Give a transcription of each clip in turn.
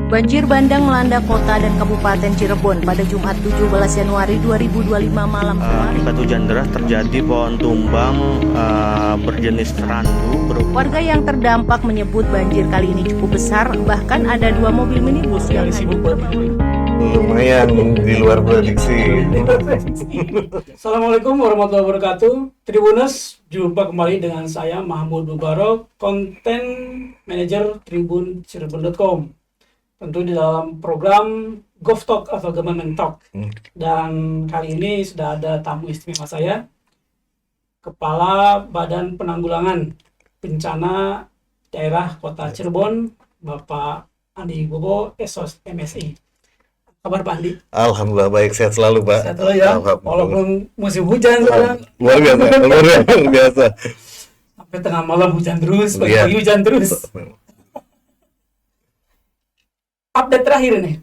Banjir bandang melanda kota dan Kabupaten Cirebon pada Jumat 17 Januari 2025 malam kemarin. Akibat hujan deras terjadi pohon tumbang berjenis randu. Warga yang terdampak menyebut banjir kali ini cukup besar, bahkan ada 2 mobil minibus yang lumayan di luar prediksi. Assalamualaikum warahmatullahi wabarakatuh. Tribuners, jumpa kembali dengan saya Mahmud Mubarok, konten manager Tribun Cirebon.com. Tentu di dalam program Golf Talk atau Government Talk. Dan kali ini sudah ada tamu istimewa saya, Kepala Badan Penanggulangan Bencana Daerah Kota Cirebon, Bapak Andi Bobo, Esos MSI. Kabar Pak Andi? Alhamdulillah baik, sehat selalu Pak. Sehat selalu ya, walaupun musim hujan sekarang. Luar biasa. Sampai tengah malam hujan terus, pagi-pagi hujan terus. Update terakhir nih,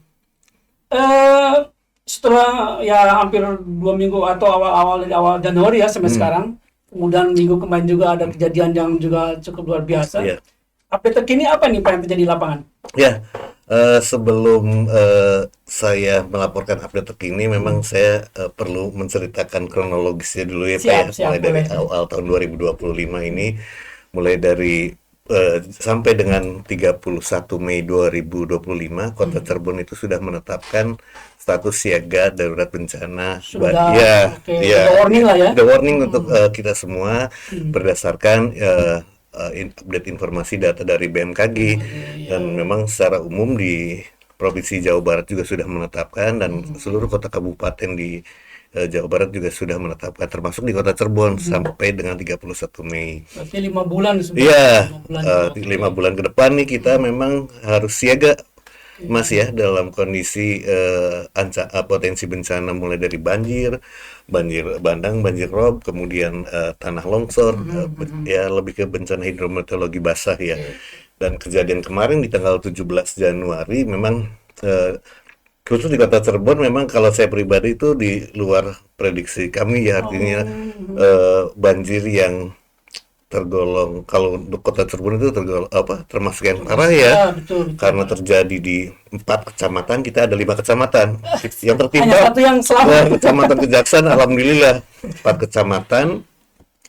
setelah ya hampir 2 minggu atau awal Januari ya sampai sekarang, kemudian minggu kemarin juga ada kejadian yang juga cukup luar biasa. Update terkini apa nih Pak yang terjadi di lapangan? Sebelum saya melaporkan update terkini, memang saya perlu menceritakan kronologisnya dulu ya Pak. Mulai dari awal tahun 2025 ini, mulai dari sampai dengan 31 Mei 2025, Kota Cirebon itu sudah menetapkan status siaga darurat bencana. Ada warning lah ya. Ada warning untuk kita semua berdasarkan update informasi data dari BMKG. Dan memang secara umum di Provinsi Jawa Barat juga sudah menetapkan, dan seluruh kota kabupaten di Jawa Barat juga sudah menetapkan, termasuk di Kota Cirebon sampai dengan 31 Mei. Berarti 5 bulan Iya, 5 bulan ke depan nih kita memang harus siaga Mas ya, dalam kondisi potensi bencana mulai dari banjir bandang, banjir rob, kemudian tanah longsor, ya lebih ke bencana hidrometeorologi basah ya. Dan kejadian kemarin di tanggal 17 Januari memang khusus di Kota Cirebon memang kalau saya pribadi itu di luar prediksi kami ya, artinya banjir yang tergolong, kalau untuk Kota Cirebon itu tergolong termasuk yang parah ya, betul. Karena terjadi di 4 kecamatan, kita ada 5 kecamatan yang tertimpa. Hanya satu yang selamat. Kecamatan Kejaksan, alhamdulillah 4 kecamatan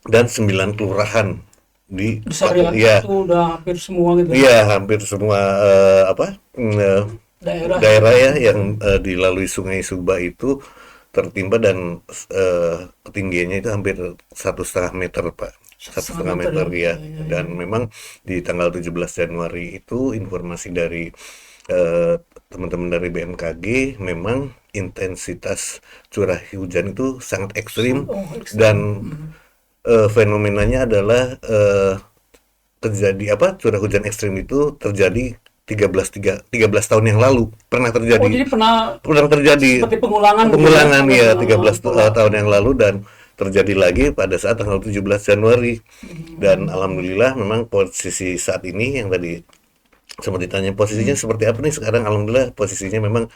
dan 9 kelurahan di besar ya, itu udah hampir semua gitu. Iya, hampir semua daerah ya yang dilalui Sungai Suba itu tertimpa, dan ketinggiannya itu hampir 1,5 meter Pak, 1,5 meter ya. Dan memang di tanggal 17 Januari itu informasi dari teman-teman dari BMKG, memang intensitas curah hujan itu sangat ekstrim. Dan fenomenanya adalah curah hujan ekstrim itu terjadi 13 tahun yang lalu pernah terjadi. Jadi pernah terjadi seperti pengulangan ya, 13 tahun yang lalu, dan terjadi lagi pada saat tanggal 17 Januari. Dan alhamdulillah memang posisi saat ini yang tadi sempat ditanya posisinya seperti apa nih sekarang, alhamdulillah posisinya memang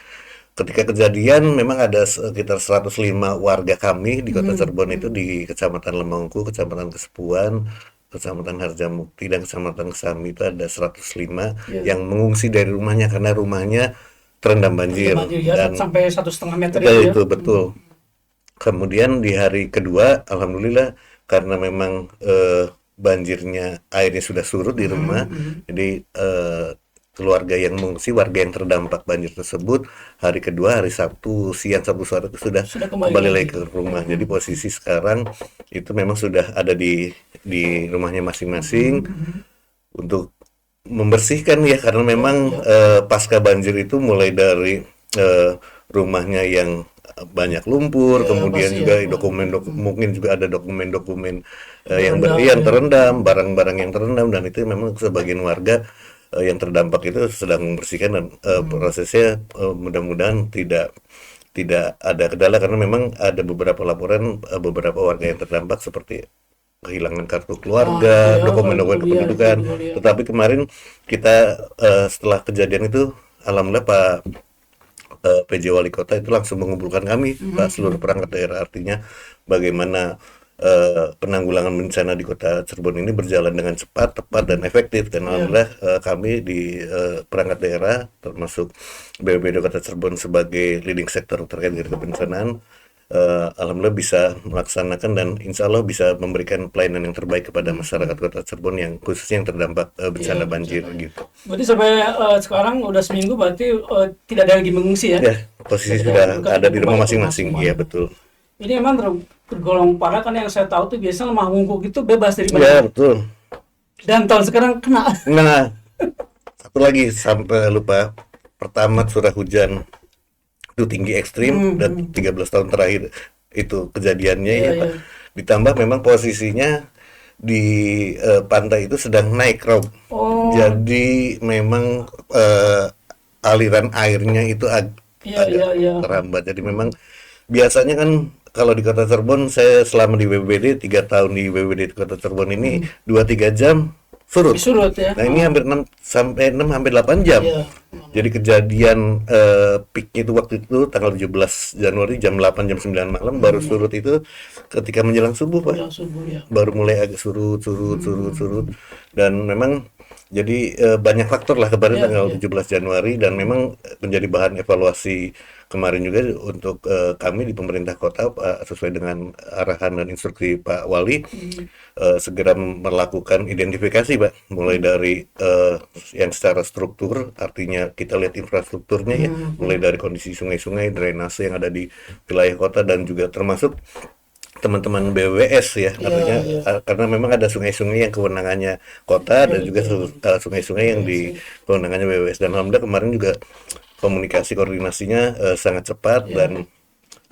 ketika kejadian memang ada sekitar 105 warga kami di Kota Cirebon itu, di Kecamatan Lemongku, Kecamatan Kesepuan, Kecamatan Harjamukti, dan Kecamatan Kesami itu ada 105 yang mengungsi dari rumahnya karena rumahnya terendam banjir dan sampai 1,5 meter itu betul. Kemudian di hari kedua alhamdulillah karena memang banjirnya, airnya sudah surut di rumah, jadi keluarga yang mengungsi, warga yang terdampak banjir tersebut, hari kedua, hari Sabtu siang, Sabtu sore itu sudah kembali lagi ke rumah. Jadi posisi sekarang itu memang sudah ada di rumahnya masing-masing untuk membersihkan ya, karena memang pasca banjir itu mulai dari rumahnya yang banyak lumpur, kemudian juga mungkin juga ada dokumen-dokumen yang terendam, barang-barang yang terendam, dan itu memang sebagian warga yang terdampak itu sedang membersihkan, dan prosesnya mudah-mudahan tidak ada kendala, karena memang ada beberapa laporan beberapa warga yang terdampak seperti kehilangan kartu keluarga, dokumen-dokumen kependudukan. Tetapi kemarin kita setelah kejadian itu alhamdulillah Pak PJ Wali Kota itu langsung mengumpulkan kami, Pak, seluruh perangkat daerah, artinya bagaimana penanggulangan bencana di Kota Cirebon ini berjalan dengan cepat, tepat, dan efektif. Dan alhamdulillah kami di perangkat daerah termasuk BPBD Kota Cirebon sebagai leading sektor terkait dengan kebencanaan, alhamdulillah bisa melaksanakan dan insya Allah bisa memberikan pelayanan yang terbaik kepada masyarakat Kota Cirebon yang khususnya yang terdampak bencana banjir gitu. Berarti sampai sekarang udah seminggu, berarti tidak ada lagi mengungsi ya? Ya, posisi sudah ada di rumah masing-masing. Iya betul. Ini emang tergolong parah kan, yang saya tahu tuh biasanya lemah wungkuk itu bebas dari Ya banjir. betul. Dan tahun sekarang kena. Nah, satu lagi sampai lupa, pertama curah hujan itu tinggi ekstrim dan 13 tahun terakhir itu kejadiannya Iya, ya, Pak. Ditambah memang posisinya di pantai itu sedang naik, Rob. Oh. Jadi memang aliran airnya itu Iya, iya. terhambat. Jadi memang biasanya kan kalau di Kota Cirebon, saya selama di BPBD 3 tahun di BPBD Kota Cirebon ini 2-3 jam surut. Surut ya. Nah, ini hampir 6 sampai 8 jam. Iya. Jadi kejadian peaknya itu waktu itu tanggal 17 Januari jam 8 jam 9 malam baru surut itu ketika menjelang subuh, Pak. Yang subuh ya. Baru mulai agak surut. Dan memang jadi banyak faktor lah kemarin tanggal 17 Januari dan memang menjadi bahan evaluasi kemarin juga untuk kami di pemerintah kota, Pak, sesuai dengan arahan dan instruksi Pak Wali, segera melakukan identifikasi, Pak, mulai dari yang secara struktur, artinya kita lihat infrastrukturnya ya, mulai dari kondisi sungai-sungai, drainase yang ada di wilayah kota dan juga termasuk teman-teman BWS ya, artinya karena memang ada sungai-sungai yang kewenangannya kota dan juga sungai-sungai yang di kewenangannya BWS. Dan alhamdulillah kemarin juga komunikasi koordinasinya sangat cepat dan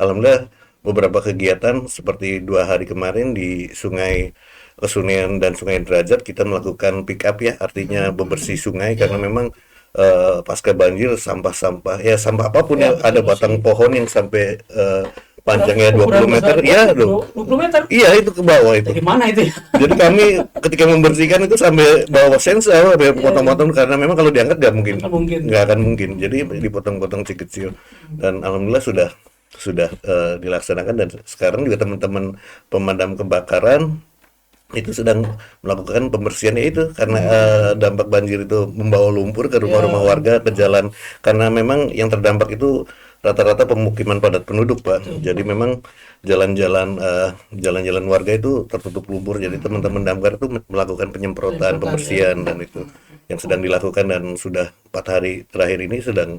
alhamdulillah beberapa kegiatan seperti 2 hari kemarin di Sungai Kesunean dan Sungai Derajat kita melakukan pick up ya, artinya bebersih sungai karena memang pasca banjir sampah-sampah ya, sampah apapun ya, ada batang pohon yang sampai panjangnya 20 meter ya, 20 meter. iya itu ke bawah itu. Gimana itu ya? Jadi kami ketika membersihkan itu sampai bawa sensor, sampai potong-potong karena memang kalau diangkat nggak akan mungkin. Jadi dipotong-potong kecil dan alhamdulillah sudah dilaksanakan dan sekarang juga teman-teman pemadam kebakaran itu sedang melakukan pembersihannya itu karena dampak banjir itu membawa lumpur ke rumah-rumah warga, ke jalan, karena memang yang terdampak itu rata-rata pemukiman padat penduduk, Pak. Jadi memang jalan-jalan warga itu tertutup lumpur. Jadi teman-teman damkar itu melakukan penyemprotan, pembersihan dan itu yang sedang dilakukan dan sudah 4 hari terakhir ini sedang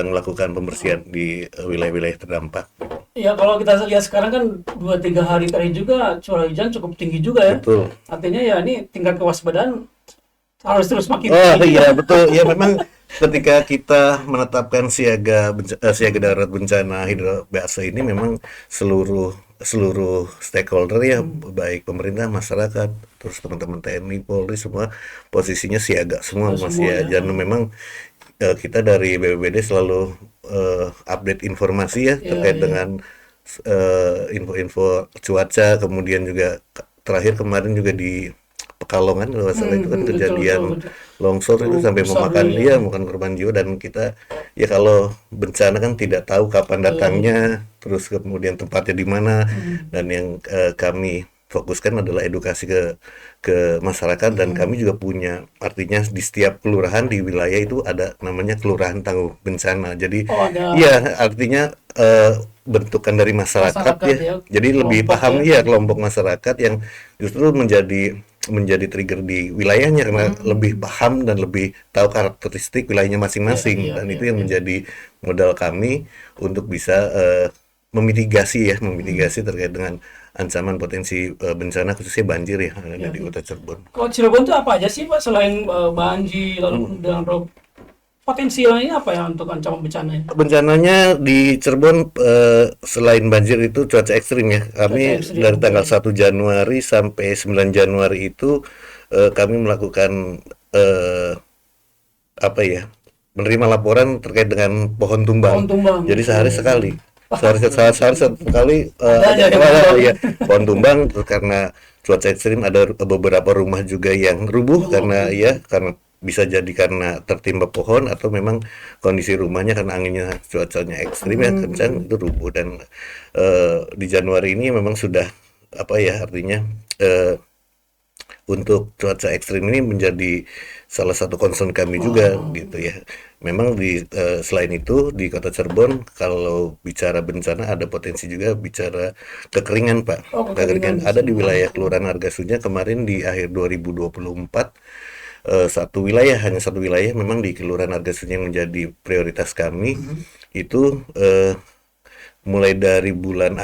melakukan pembersihan di wilayah-wilayah terdampak. Ya kalau kita lihat sekarang kan 2-3 hari terakhir juga curah hujan cukup tinggi juga ya. Betul. Artinya ya ini tingkat kewaspadaan harus terus makin Oh tinggi. iya betul. Ya memang ketika kita menetapkan siaga darurat bencana hidrometeorologi ini memang seluruh stakeholder ya, baik pemerintah, masyarakat, terus teman-teman TNI, Polri, semua posisinya siaga semua masih ya. Dan memang kita dari BPBD selalu update informasi ya terkait dengan info-info cuaca, kemudian juga terakhir kemarin juga di Pekalongan kalau nggak salah itu kan kejadian longsor itu sampai memakan korban jiwa dan kita ya kalau bencana kan tidak tahu kapan datangnya, terus kemudian tempatnya di mana dan yang kami fokuskan adalah edukasi ke masyarakat dan kami juga punya, artinya di setiap kelurahan di wilayah itu ada namanya kelurahan tangguh bencana. Jadi ya artinya bentukan dari masyarakat ya. Jadi lebih paham ya kelompok masyarakat yang justru menjadi trigger di wilayahnya karena lebih paham dan lebih tahu karakteristik wilayahnya masing-masing dan itu yang menjadi modal kami untuk bisa memitigasi terkait dengan ancaman potensi bencana khususnya banjir ya ada di Kota Cirebon. Kalau Cirebon itu apa aja sih Pak selain banjir lalu dan rob? Potensi lainnya apa ya untuk ancaman bencana? Bencananya di Cirebon selain banjir itu cuaca ekstrim ya. Kami dari tanggal 1 Januari sampai 9 Januari itu kami melakukan menerima laporan terkait dengan pohon tumbang. Jadi sehari sekali. Sehari sekali ya, pohon tumbang karena cuaca ekstrim, ada beberapa rumah juga yang rubuh karena bisa jadi karena tertimpa pohon atau memang kondisi rumahnya karena anginnya cuacanya ekstrim ya kencang itu rubuh. Dan di Januari ini memang sudah apa ya artinya untuk cuaca ekstrim ini menjadi salah satu concern kami juga gitu ya. Memang selain itu di Kota Cirebon kalau bicara bencana ada potensi juga bicara kekeringan Pak. Oh, Kekeringan kekeringan. ada di wilayah Kelurahan Argasunya kemarin di akhir 2024, hanya satu wilayah memang di Kelurahan Argasunya yang menjadi prioritas kami. Itu mulai dari bulan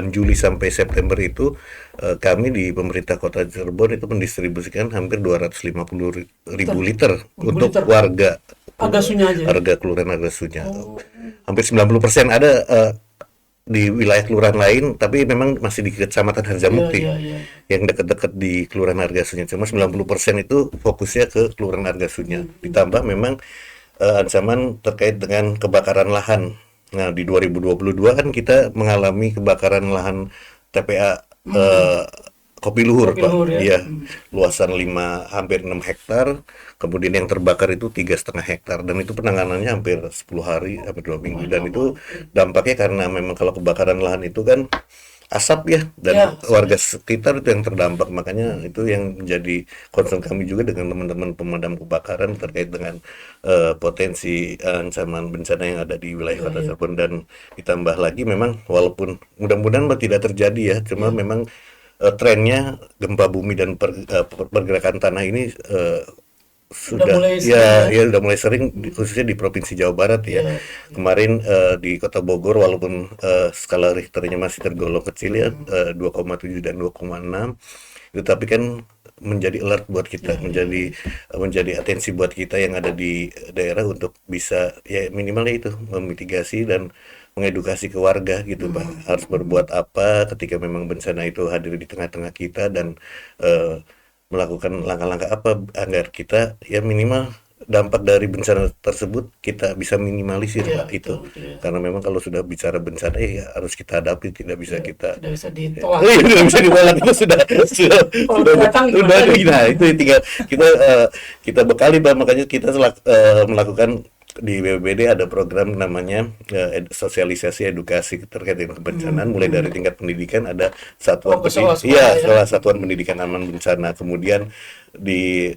Juli sampai September itu kami di pemerintah Kota Cirebon itu mendistribusikan hampir 250.000 liter untuk liter. warga Argasunya aja. warga Kelurahan Argasunya. Hampir 90% ada di wilayah kelurahan lain, tapi memang masih di Kecamatan Harjamukti Iya. yang dekat-dekat di Kelurahan Argasunya. Cuma 90% itu fokusnya ke Kelurahan Argasunya. Ditambah memang ancaman terkait dengan kebakaran lahan. Nah, di 2022 kan kita mengalami kebakaran lahan TPA Kopi Luhur, Kopi Pak. Luhur, ya. Iya, luasan hampir 6 hektar. Kemudian yang terbakar itu 3,5 hektar dan itu penanganannya hampir 10 hari, hampir 2 minggu. Dan itu dampaknya karena memang kalau kebakaran lahan itu kan asap ya dan Ya. warga sekitar itu yang terdampak, makanya itu yang menjadi concern kami juga dengan teman-teman pemadam kebakaran terkait dengan potensi ancaman bencana yang ada di wilayah Kota Cirebon. Dan ditambah lagi memang walaupun mudah-mudahan tidak terjadi ya, cuma memang trennya gempa bumi dan pergerakan tanah ini sudah mulai sering, udah mulai sering khususnya di Provinsi Jawa Barat ya. Kemarin di Kota Bogor walaupun skala Richternya masih tergolong kecil ya 2,7 dan 2,6 itu, tapi kan menjadi alert buat kita, menjadi atensi buat kita yang ada di daerah untuk bisa ya minimalnya itu memitigasi dan mengedukasi ke warga gitu Pak, harus berbuat apa ketika memang bencana itu hadir di tengah-tengah kita dan melakukan langkah-langkah apa agar kita ya minimal dampak dari bencana tersebut kita bisa minimalisir Pak itu. Karena memang kalau sudah bicara bencana ya harus kita hadapi, tidak bisa kita Tidak bisa ditolak. tidak bisa ditolak, itu sudah datang sudah gimana? nah itu tinggal kita bekali Pak. Makanya kita melakukan di BPBD ada program namanya sosialisasi edukasi terkait dengan kebencanaan, mulai dari tingkat pendidikan ada satuan sekolah satuan pendidikan aman bencana, kemudian di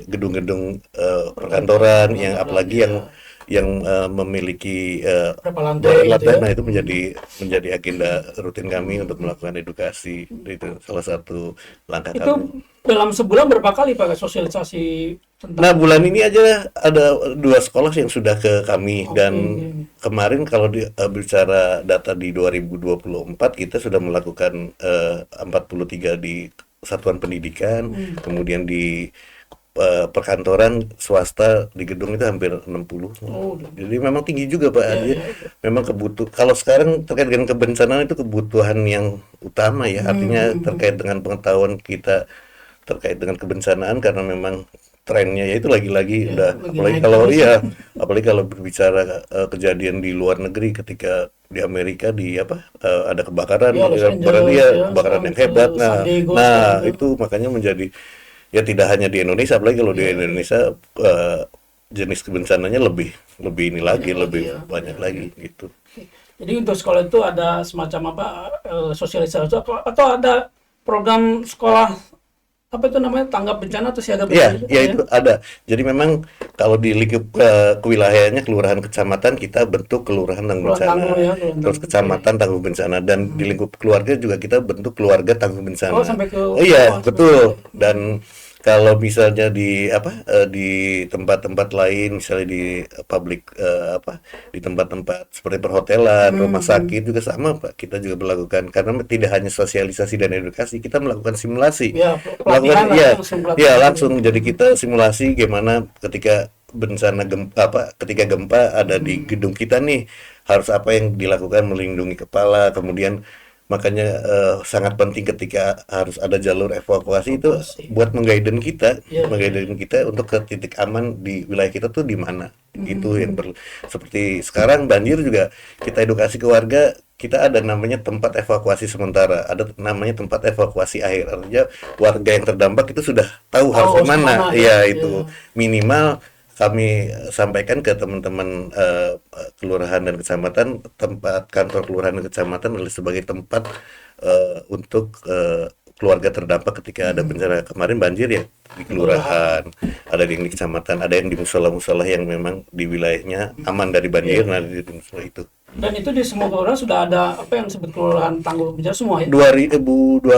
gedung-gedung perkantoran yang apalagi yang memiliki Berapa lantai gitu ya. nah itu menjadi agenda rutin kami untuk melakukan edukasi. Itu salah satu langkah Itu kami. dalam sebulan berapa kali Pak sosialisasi tentang Nah, bulan ini aja ada 2 sekolah yang sudah ke kami. Dan kemarin kalau bicara data di 2024 kita sudah melakukan 43 di satuan pendidikan, kemudian di perkantoran swasta di gedung itu hampir 60. Jadi memang tinggi juga Pak. Memang kalau sekarang terkait dengan kebencanaan itu kebutuhan yang utama ya, artinya terkait dengan pengetahuan kita terkait dengan kebencanaan, karena memang trennya ya itu lagi-lagi apalagi kalau berbicara kejadian di luar negeri ketika di Amerika ada kebakaran kebakaran yang hebat. Nah itu makanya menjadi ya tidak hanya di Indonesia, apalagi kalau di Indonesia jenis kebencananya lebih banyak lagi gitu. Jadi untuk sekolah itu ada semacam sosialisasi atau ada program sekolah itu namanya tanggap bencana atau siaga bencana? Itu ada. Jadi memang kalau di lingkup kewilayahannya kelurahan kecamatan kita bentuk kelurahan tangguh bencana, terus kecamatan tangguh bencana, dan di lingkup keluarga juga kita bentuk keluarga tangguh bencana. Sampai ke betul. Dan kalau misalnya di tempat-tempat lain, misalnya di di tempat-tempat seperti perhotelan, rumah sakit juga sama Pak. Kita juga melakukan, karena tidak hanya sosialisasi dan edukasi, kita melakukan simulasi. Langsung. Jadi kita simulasi gimana ketika bencana ketika gempa ada di gedung kita nih, harus apa yang dilakukan melindungi kepala, kemudian makanya sangat penting ketika harus ada jalur evakuasi itu buat mengguiden kita, untuk ke titik aman di wilayah kita tuh di mana. Itu yang perlu. Seperti sekarang banjir juga kita edukasi ke warga, kita ada namanya tempat evakuasi sementara, ada namanya tempat evakuasi akhir. Artinya warga yang terdampak itu sudah tahu harus kemana. Ya itu minimal kami sampaikan ke teman-teman kelurahan dan kecamatan, tempat kantor kelurahan dan kecamatan adalah sebagai tempat untuk keluarga terdampak ketika ada bencana. Kemarin banjir ya di kelurahan, ada yang di kecamatan, ada yang di musola-musola yang memang di wilayahnya aman dari banjir, nah di musola itu. Dan itu di semua kelurahan sudah ada apa yang disebut kelurahan tanggul bencana semua ya? 2025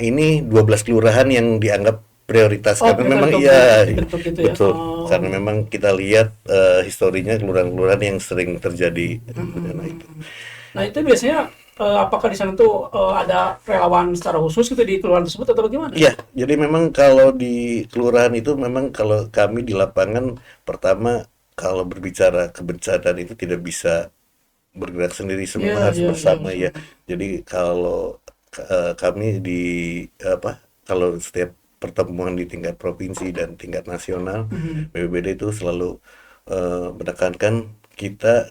ini 12 kelurahan yang dianggap prioritas karena memang gitu betul ya? Karena memang kita lihat historinya kelurahan-kelurahan yang sering terjadi bencana itu. Nah itu biasanya apakah di sana tuh ada relawan secara khusus gitu di kelurahan tersebut atau bagaimana? Iya, jadi memang kalau di kelurahan itu memang kalau kami di lapangan pertama kalau berbicara kebencanaan itu tidak bisa bergerak sendiri, semua harus bersama ya. Jadi kalau kami di kalau setiap pertemuan di tingkat provinsi dan tingkat nasional, BPBD itu selalu menekankan kita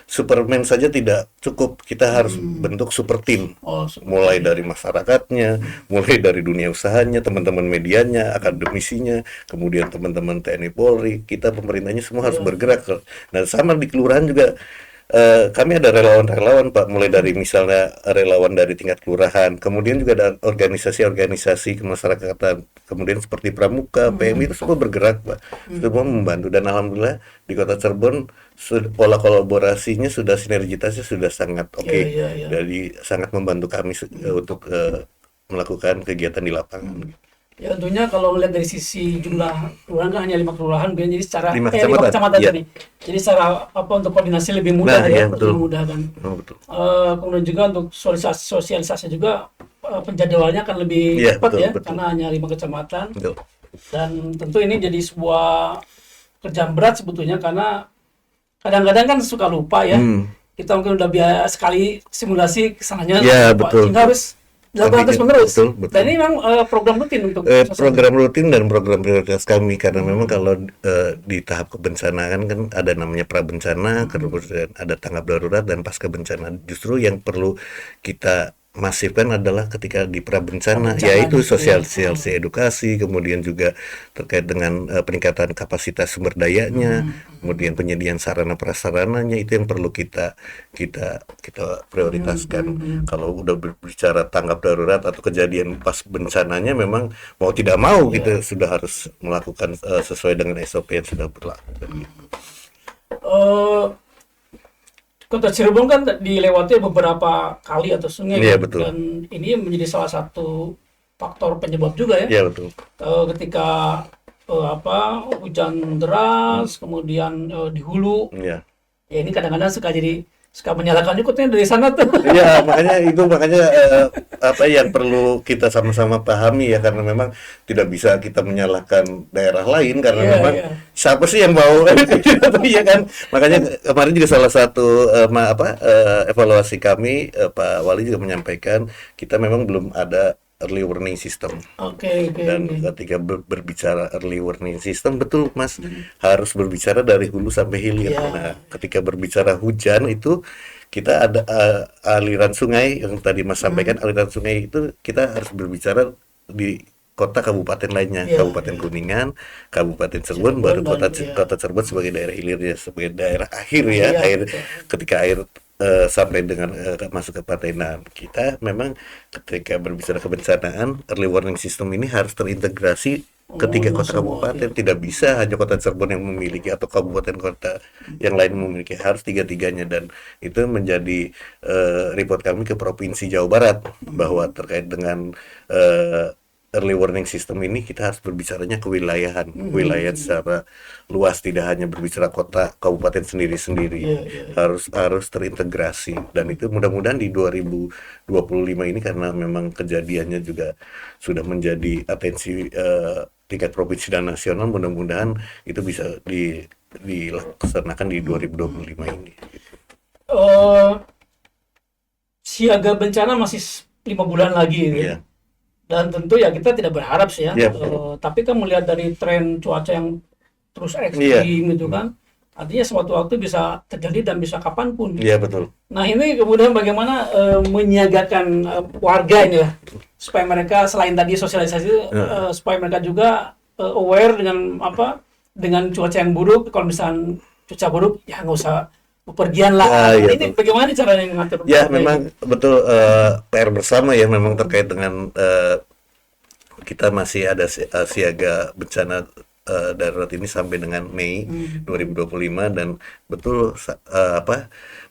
Superman saja tidak cukup, kita harus bentuk super team, mulai dari masyarakatnya, mulai dari dunia usahanya, teman-teman medianya, akademisinya, kemudian teman-teman TNI Polri, kita pemerintahnya semua harus bergerak. Nah sama di kelurahan juga. Kami ada relawan-relawan Pak, mulai dari misalnya relawan dari tingkat kelurahan, kemudian juga ada organisasi-organisasi kemasyarakatan, kemudian seperti Pramuka, PMI itu semua bergerak Pak, semua membantu, dan alhamdulillah di Kota Cirebon pola kolaborasinya sudah, sinergitasnya sudah sangat oke. Jadi sangat membantu kami untuk melakukan kegiatan di lapangan. Ya tentunya kalau melihat dari sisi jumlah kelurahan kan hanya 5 kelurahan, jadi secara 5 kecamatan ya. tadi. Jadi secara untuk koordinasi lebih mudah betul. lebih mudah kan. Betul. Kemudian juga untuk sosialisasi juga penjadwalannya akan lebih cepat betul. Karena hanya 5 kecamatan. Betul. Dan tentu ini jadi sebuah kerjaan berat sebetulnya karena kadang-kadang kan suka lupa ya. Kita mungkin udah biasa sekali simulasi kesananya lupa. Sehingga harus dilakukan terus-menerus. Betul. Dan ini memang program rutin untuk program rutin dan program prioritas kami, karena memang kalau di tahap kebencanaan kan ada namanya prabencana, kemudian ada tanggap darurat dan pasca bencana. Justru yang perlu kita masifkan adalah ketika di prabencana, yaitu sosialisasi edukasi, kemudian juga terkait dengan peningkatan kapasitas sumber dayanya, kemudian penyediaan sarana prasarananya, itu yang perlu kita prioritaskan. Kalau udah berbicara tanggap darurat atau kejadian pas bencananya, memang mau tidak mau kita sudah harus melakukan sesuai dengan SOP yang sudah berlaku. Kota Cirebon kan dilewati beberapa kali atau sungai, betul. Dan ini menjadi salah satu faktor penyebab juga ya. Iya betul. Ketika hujan deras, kemudian di hulu, ya ini kadang-kadang suka menyalahkan ikutnya dari sana tuh. Iya, makanya apa yang perlu kita sama-sama pahami ya, karena memang tidak bisa kita menyalahkan daerah lain karena memang siapa sih yang mau ya kan. Makanya kemarin juga salah satu evaluasi kami, Pak Wali juga menyampaikan kita memang belum ada early warning system. Dan ketika berbicara early warning system, betul Mas, harus berbicara dari hulu sampai hilir. Nah, ketika berbicara hujan itu kita ada aliran sungai yang tadi Mas sampaikan, aliran sungai itu kita harus berbicara di kota kabupaten lainnya, Kabupaten Kuningan, Kabupaten Cirebon, baru kota Cirebon sebagai daerah hilirnya, sebagai daerah akhir ketika air sampai dengan masuk ke pantai. Nah, kita memang ketika berbicara kebencanaan, early warning system ini harus terintegrasi ketiga kota kabupaten. Tidak bisa hanya kota Cirebon yang memiliki atau kabupaten kota yang lain memiliki, harus tiga-tiganya. Dan itu menjadi report kami ke Provinsi Jawa Barat bahwa terkait dengan early warning system ini kita harus berbicaranya kewilayahan, wilayah secara luas, tidak hanya berbicara kota kabupaten sendiri-sendiri. Harus terintegrasi, dan itu mudah-mudahan di 2025 ini karena memang kejadiannya juga sudah menjadi atensi tingkat provinsi dan nasional, mudah-mudahan itu bisa dilaksanakan di 2025 ini. siaga bencana masih 5 bulan lagi gitu. Iya. Dan tentu ya kita tidak berharap sih ya. Iya. Tapi kan melihat dari tren cuaca yang terus ekstrim gitu kan, artinya suatu waktu bisa terjadi dan bisa kapanpun. Iya, betul. Nah ini kemudian bagaimana menyiagakan warga ini lah, supaya mereka selain tadi sosialisasi, supaya mereka juga aware dengan cuaca yang buruk. Kalau misalnya cuaca buruk ya nggak usah bepergian lah. Iya, Ini bagaimana caranya mengatur? Ya, memang betul, PR bersama ya memang terkait dengan kita masih ada siaga bencana darurat ini sampai dengan Mei 2025, dan betul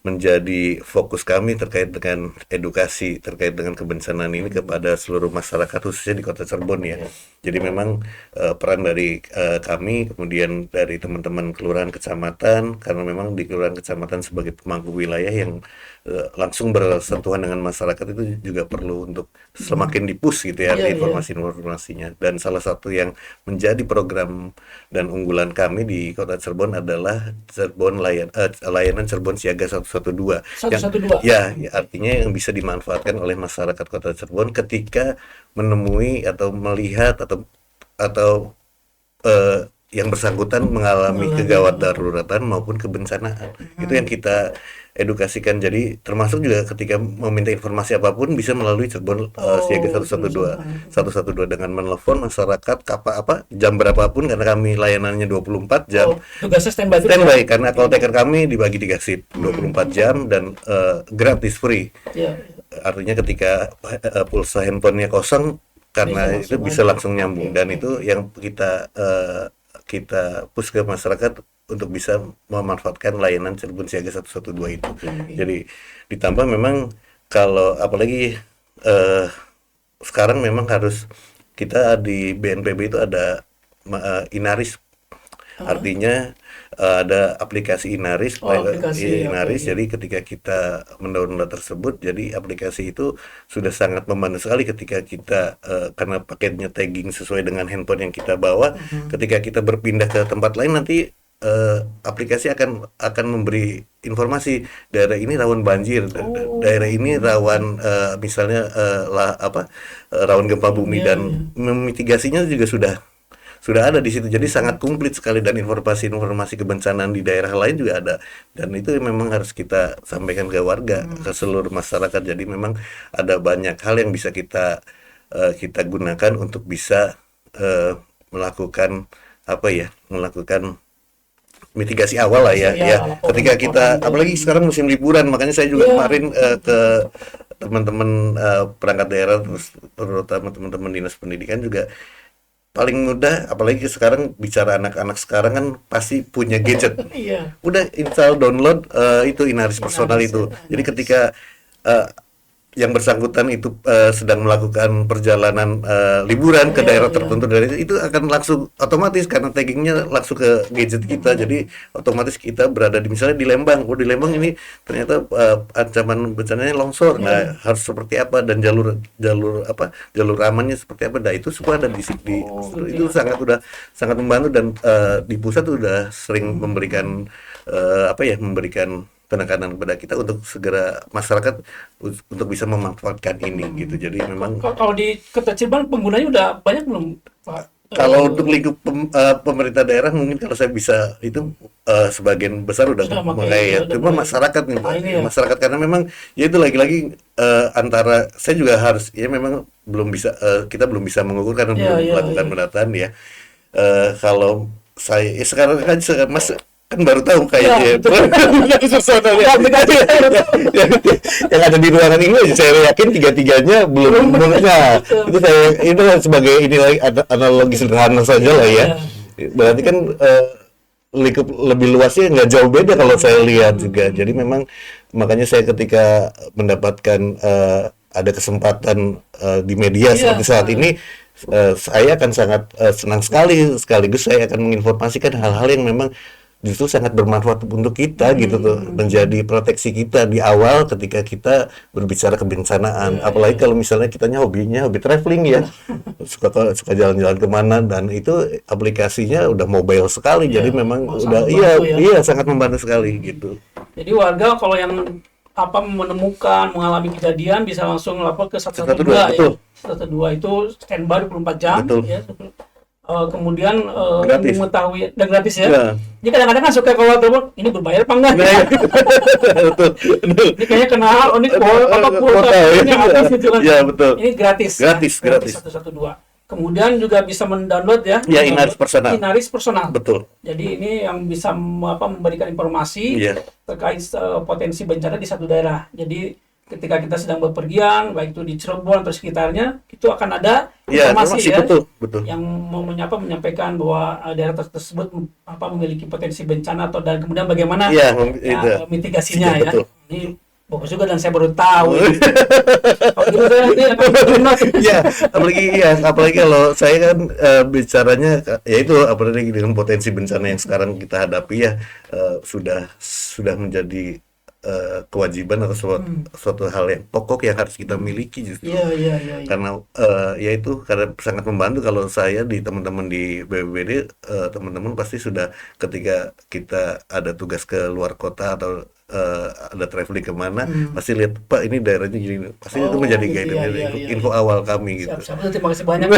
menjadi fokus kami terkait dengan edukasi terkait dengan kebencanaan ini kepada seluruh masyarakat, khususnya di Kota Cirebon ya. Jadi memang peran dari kami, kemudian dari teman-teman kelurahan kecamatan, karena memang di kelurahan kecamatan sebagai pemangku wilayah yang langsung bersentuhan dengan masyarakat, itu juga perlu untuk semakin dipus gitu ya, informasi-informasinya. Dan salah satu yang menjadi program dan unggulan kami di Kota Cirebon adalah layanan Cirebon Siaga 112. 112. Ya, artinya yang bisa dimanfaatkan oleh masyarakat Kota Cirebon ketika menemui atau melihat atau yang bersangkutan mengalami kegawat daruratan maupun kebencanaan. Itu yang kita edukasikan. Jadi termasuk juga ketika meminta informasi apapun bisa melalui Cirebon Siaga 112 dengan menelpon masyarakat jam berapapun, karena kami layanannya 24 jam. Tugasnya standby. Standby karena call taker kami dibagi 3 shift 24 jam dan gratis free. Artinya ketika pulsa handphonenya kosong, karena itu bisa langsung nyambung. Dan itu yang kita push ke masyarakat untuk bisa memanfaatkan layanan Cirebon Siaga 112 itu. Jadi ditambah memang kalau apalagi sekarang memang harus kita di BNPB itu ada Inaris. Artinya ada aplikasi Inaris, jadi ketika kita mendownload tersebut, jadi aplikasi itu sudah sangat membantu sekali ketika kita karena paketnya tagging sesuai dengan handphone yang kita bawa. Ketika kita berpindah ke tempat lain, nanti aplikasi akan memberi informasi daerah ini rawan banjir, daerah ini rawan misalnya rawan gempa bumi, dan memitigasinya juga sudah ada di situ. Jadi sangat komplit sekali, dan informasi-informasi kebencanaan di daerah lain juga ada, dan itu memang harus kita sampaikan ke warga, ke seluruh masyarakat. Jadi memang ada banyak hal yang bisa kita gunakan untuk bisa melakukan mitigasi awal lah ya. Ketika kita apalagi sekarang musim liburan, makanya saya juga kemarin ke teman-teman perangkat daerah, terutama teman-teman dinas pendidikan juga. Paling mudah, apalagi sekarang bicara anak-anak sekarang kan pasti punya gadget. Udah install, download itu Inaris personal itu. Jadi ketika yang bersangkutan itu sedang melakukan perjalanan liburan ke daerah tertentu, dari itu akan langsung otomatis karena taggingnya langsung ke gadget kita. Jadi otomatis kita berada misalnya di Lembang. Di Lembang ini ternyata ancaman bencananya longsor. Nah, harus seperti apa, dan jalur amannya seperti apa. Nah, itu semua ada di itu sangat membantu, dan di pusat udah sering memberikan memberikan penekanan kepada kita untuk segera masyarakat untuk bisa memanfaatkan ini gitu. Jadi memang kalau di Kota Cirebon penggunanya udah banyak belum, Pak? Kalau untuk lingkup pemerintah daerah mungkin kalau saya bisa itu sebagian besar udah pakai, cuma masyarakat nih Pak. Masyarakat karena memang ya itu lagi-lagi antara saya juga harus memang kita belum bisa mengukur karena belum melakukan pendataan ya. Kalau saya sekarang kan Mas kan baru tahu kayaknya yang ada di ruangan ini, saya yakin tiga-tiganya belum itu sebagai ini lagi analogi sederhana saja lah ya. Berarti kan lingkup lebih luasnya nggak jauh beda kalau saya lihat juga. Jadi memang makanya saya ketika mendapatkan ada kesempatan di media seperti saat ini, saya akan sangat senang sekaligus saya akan menginformasikan hal-hal yang memang justru sangat bermanfaat untuk kita gitu tuh, menjadi proteksi kita di awal ketika kita berbicara kebencanaan. Apalagi kalau misalnya kitanya hobi traveling ya, suka jalan-jalan kemana, dan itu aplikasinya udah mobile sekali, jadi memang udah sangat membantu sekali gitu. Jadi warga kalau yang menemukan mengalami kejadian bisa langsung lapor ke 112 betul. ya. 112 itu standby 24 jam Betul. ya. Kemudian Gratis. mengetahui dan gratis ya. Ya. Jadi kadang-kadang kan suka kalau telepon ini berbayar apa enggak? Nah, betul. Ini kayaknya kenal, ini kuota ini atas gitu kan. Ya, betul. Ini gratis. Gratis. 112. Kemudian juga bisa mendownload ya. Ya, Inaris Personal. Inaris Personal. Betul. Jadi ini yang bisa memberikan informasi Iya. terkait potensi bencana di satu daerah. Jadi ketika kita sedang bepergian, baik itu di Cirebon atau sekitarnya, itu akan ada Ya, informasi ya, betul. yang menyampaikan bahwa daerah tersebut memiliki potensi bencana atau dan kemudian bagaimana Iya, mitigasinya Iya, ya. betul. Ini bagus juga dan saya baru tahu. Kalau gitu saya nanti Ya, apalagi kalau saya kan bicaranya ya itu apalagi dengan potensi bencana yang sekarang kita hadapi ya, sudah menjadi kewajiban atau suatu hal yang pokok yang harus kita miliki justru. Iya. Karena karena sangat membantu kalau saya di teman-teman di BPBD, teman-teman pasti sudah ketika kita ada tugas ke luar kota atau ada traveling kemana, pasti lihat Pak ini daerahnya gini, pasti itu menjadi gitu, guide iya. info awal kami gitu. Siap, terima kasih banyak.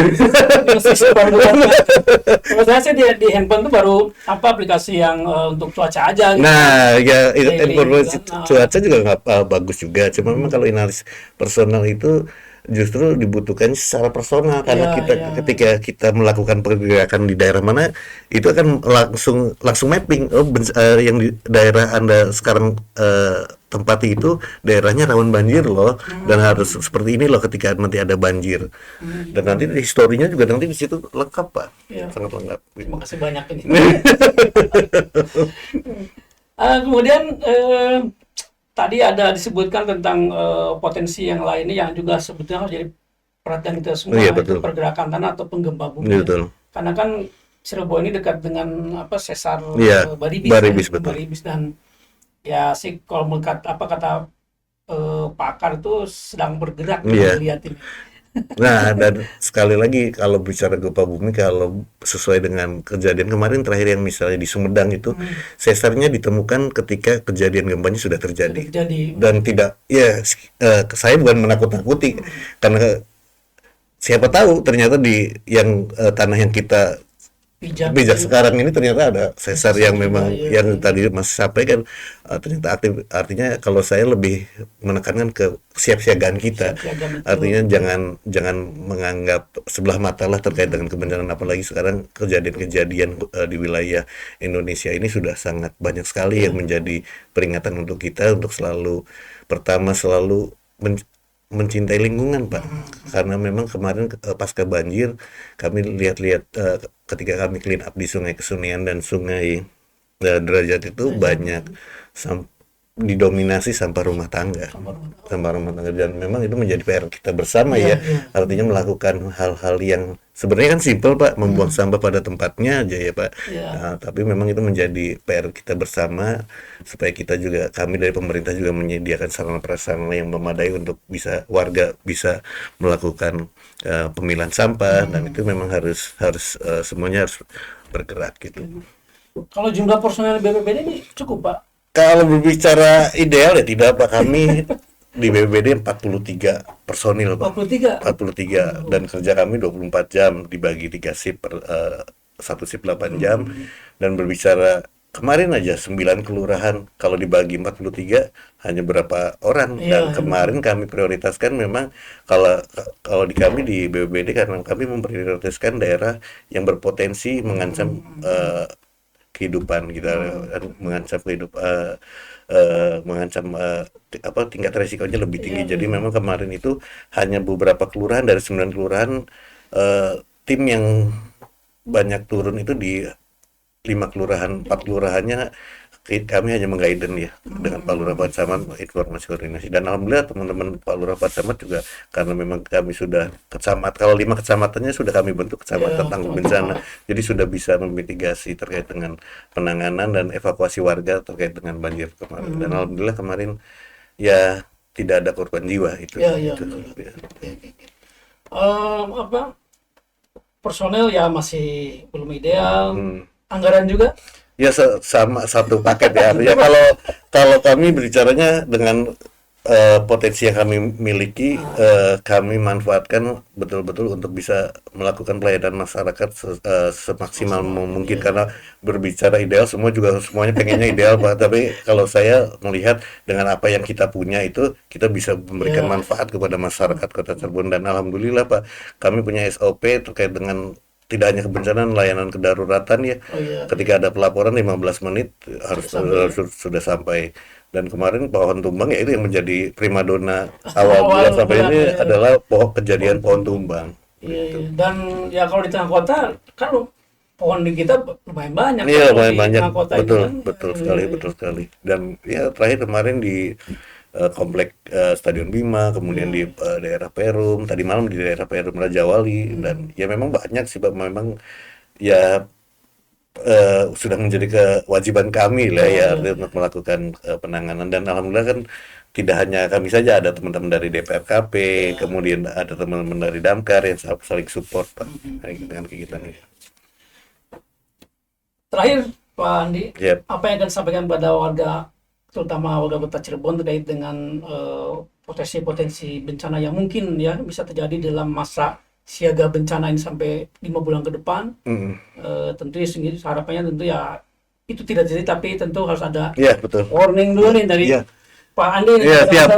Kalau saya sih di handphone tuh baru aplikasi yang untuk cuaca aja. Gitu. Nah, ya Daily, informasi gitu kan. cuaca juga nggak bagus juga. Cuma memang kalau Inaris Personal itu justru dibutuhkan secara personal karena ketika kita melakukan pergerakan di daerah mana itu akan langsung mapping yang di daerah Anda sekarang tempati itu daerahnya rawan banjir loh dan harus seperti ini loh ketika nanti ada banjir. Dan nanti historinya juga nanti di situ lengkap Pak. Sangat lengkap. Terima kasih banyak ini. Kemudian tadi ada disebutkan tentang potensi yang lainnya yang juga sebetulnya harus jadi perhatian kita semua, itu pergerakan tanah ataupun gempa bumi. Betul. Karena kan Cirebon ini dekat dengan sesar Baribis, betul. Baribis dan ya sih kalau melihat kata pakar itu sedang bergerak melihat ini. Nah, dan sekali lagi kalau bicara gempa bumi, kalau sesuai dengan kejadian kemarin terakhir yang misalnya di Sumedang itu, sesarnya ditemukan ketika kejadian gempanya sudah terjadi. Dan tidak, saya bukan menakut-nakuti, karena siapa tahu ternyata di tanah yang kita pijak sekarang ini ternyata ada sesar yang memang yang tadi Mas sampaikan ternyata aktif. Artinya kalau saya lebih menekankan ke kesiapsiagaan kita. Artinya jangan menganggap sebelah mata lah terkait dengan kebenaran, apalagi sekarang kejadian-kejadian di wilayah Indonesia ini sudah sangat banyak sekali yang menjadi peringatan untuk kita untuk selalu mencintai lingkungan Pak, karena memang kemarin pasca banjir kami lihat-lihat ketika kami clean up di Sungai Kesunian dan Sungai Derajat itu banyak didominasi sampah rumah tangga, dan memang itu menjadi PR kita bersama artinya melakukan hal-hal yang sebenarnya kan simpel Pak, membuang sampah pada tempatnya aja ya Pak. Nah, tapi memang itu menjadi PR kita bersama supaya kami dari pemerintah juga menyediakan sarana prasarana yang memadai untuk warga bisa melakukan pemilahan sampah dan itu memang harus semuanya harus bergerak gitu. Kalau jumlah personel BPBD ini cukup Pak? Kalau berbicara ideal ya tidak Pak, kami di BPBD 43 personil Pak. 43 dan kerja kami 24 jam dibagi 3 shift per satu shift 8 jam dan berbicara kemarin aja 9 kelurahan kalau dibagi 43 hanya berapa orang dan kemarin kami prioritaskan memang kalau di kami di BPBD karena kami memprioritaskan daerah yang berpotensi mengancam kehidupan kita, mengancam tingkat resikonya lebih tinggi. Jadi memang kemarin itu hanya beberapa kelurahan dari 9 kelurahan, tim yang banyak turun itu di 5 kelurahan, 4 kelurahannya kami hanya mengguiden dengan Pak Lurah Pak Camat informasi koordinasi, dan alhamdulillah teman-teman Pak Lurah Pak Camat juga karena memang kami sudah kalau 5 kecamatannya sudah kami bentuk kecamatan tangguh bencana, jadi sudah bisa memitigasi terkait dengan penanganan dan evakuasi warga terkait dengan banjir kemarin. Dan alhamdulillah kemarin ya tidak ada korban jiwa itu. Personel ya masih belum ideal, anggaran juga. Ya sama satu paket ya. Ya kalau kami berbicaranya dengan potensi yang kami miliki, kami manfaatkan betul-betul untuk bisa melakukan pelayanan masyarakat semaksimal mungkin, karena berbicara ideal semuanya pengennya ideal Pak, tapi kalau saya melihat dengan apa yang kita punya itu kita bisa memberikan manfaat kepada masyarakat Kota Cirebon, dan alhamdulillah Pak, kami punya SOP terkait dengan tidak hanya kebencanaan, layanan kedaruratan ya. Ketika ada pelaporan 15 menit sudah sampai. Dan kemarin pohon tumbang ya itu yang menjadi primadona awal bulan sampai ini adalah kejadian pohon tumbang. Iya. Dan ya kalau di tengah kota kan pohon di kita lumayan banyak. Iya, lumayan banyak. Betul, Betul sekali. Dan ya terakhir kemarin di komplek Stadion Bima, kemudian di daerah Perum, tadi malam di daerah Perum Raja Wali, dan ya memang banyak sih Pak, memang ya sudah menjadi kewajiban kami lah ya untuk melakukan penanganan, dan alhamdulillah kan tidak hanya kami saja, ada teman-teman dari DPRKP, kemudian ada teman-teman dari Damkar yang saling support Pak dengan kegiatan ini. Terakhir Pak Andi, Yep. apa yang akan disampaikan pada warga, terutama warga Kota Cirebon terkait dengan potensi-potensi bencana yang mungkin ya bisa terjadi dalam masa siaga bencana ini sampai 5 bulan ke depan? Tentu ya harapannya tentu ya itu tidak terjadi, tapi tentu harus ada Betul. warning dulu nih dari Pak Andi. Iya, siap.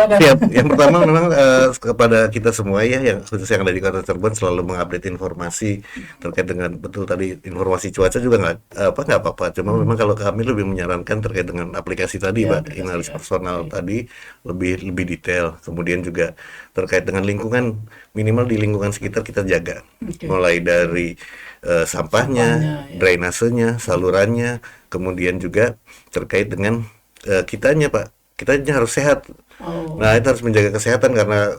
Yang pertama memang kepada kita semua ya, yang khusus yang ada di Kota Cirebon, selalu mengupdate informasi terkait dengan betul tadi informasi cuaca juga nggak apa-apa. Cuma memang kalau kami lebih menyarankan terkait dengan aplikasi tadi, Pak, Inaris Personal tadi lebih detail. Kemudian juga terkait dengan lingkungan, minimal di lingkungan sekitar kita jaga, mulai dari sampahnya, drainasenya, salurannya, kemudian juga terkait dengan kitanya Pak. Kita harus sehat. Nah, itu harus menjaga kesehatan karena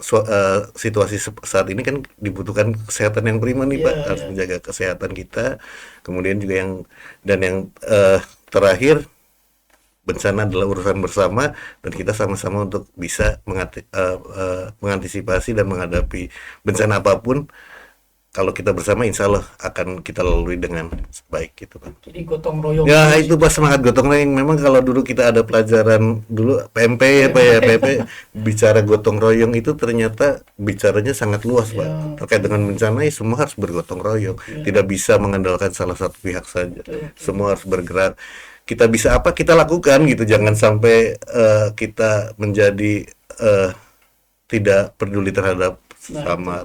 situasi saat ini kan dibutuhkan kesehatan yang prima nih Pak. Harus menjaga kesehatan kita. Kemudian juga yang terakhir, bencana adalah urusan bersama, dan kita sama-sama untuk bisa mengantisipasi dan menghadapi bencana apapun. Kalau kita bersama, insya Allah akan kita lalui dengan baik gitu Pak. Jadi gotong royong. Ya itu Pak, semangat gotong royong. Memang kalau dulu kita ada pelajaran dulu PMP ya Pak ya, PMP bicara gotong royong itu ternyata bicaranya sangat luas Pak. Terkait dengan bencana ya semua harus bergotong royong. Tidak bisa mengandalkan salah satu pihak saja. Semua harus bergerak. Kita bisa apa kita lakukan gitu. Jangan sampai kita menjadi tidak peduli terhadap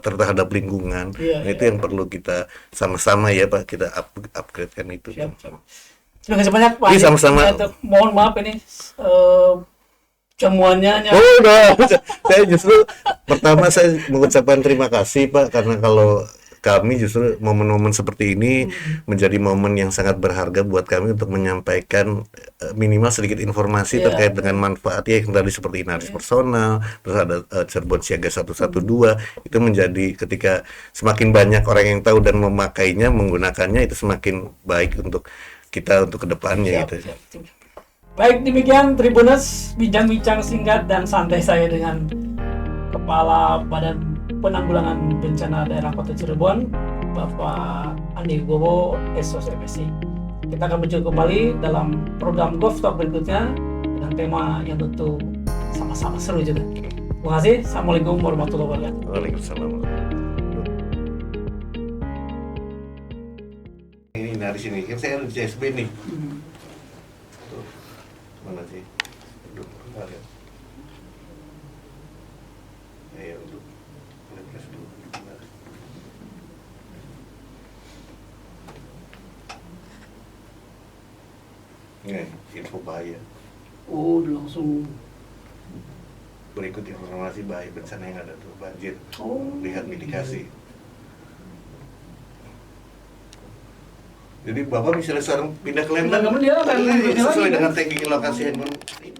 terhadap lingkungan. Itu yang perlu kita sama-sama ya Pak, kita upgrade-kan itu. Terima kasih banyak Pak. Iya, sama-sama. Mohon maaf ini jamuannya. Saya justru pertama saya mengucapkan terima kasih Pak, karena kalau kami justru momen-momen seperti ini menjadi momen yang sangat berharga buat kami untuk menyampaikan minimal sedikit informasi terkait dengan manfaat ya, yang tadi seperti Inaris Personal, terus ada Cirebon Siaga 112. Itu menjadi ketika semakin banyak orang yang tahu dan memakainya, menggunakannya, itu semakin baik untuk kita untuk kedepannya gitu. Baik, demikian Tribuners, bincang-bincang singkat dan santai saya dengan Kepala Badan Penanggulangan Bencana Daerah Kota Cirebon, Bapak Andi Wibowo, Esos MSI. Kita akan berjumpa kembali dalam program GovTalk berikutnya dengan tema yang tentu sama-sama seru juga. Terima kasih. Assalamualaikum warahmatullahi wabarakatuh. Waalaikumsalam. Ini dari sini kan saya ada di CSB nih. Tuh, mana sih? Aduh, ada. Ayo, press dulu. Ini info bahaya. Oh, langsung Berikut informasi bahaya bencana yang ada tuh, banjir. Lihat mitigasi. Jadi Bapak misalnya sekarang pindah ke Lembang, dia akan sesuai dengan tagging lokasi handphone ini.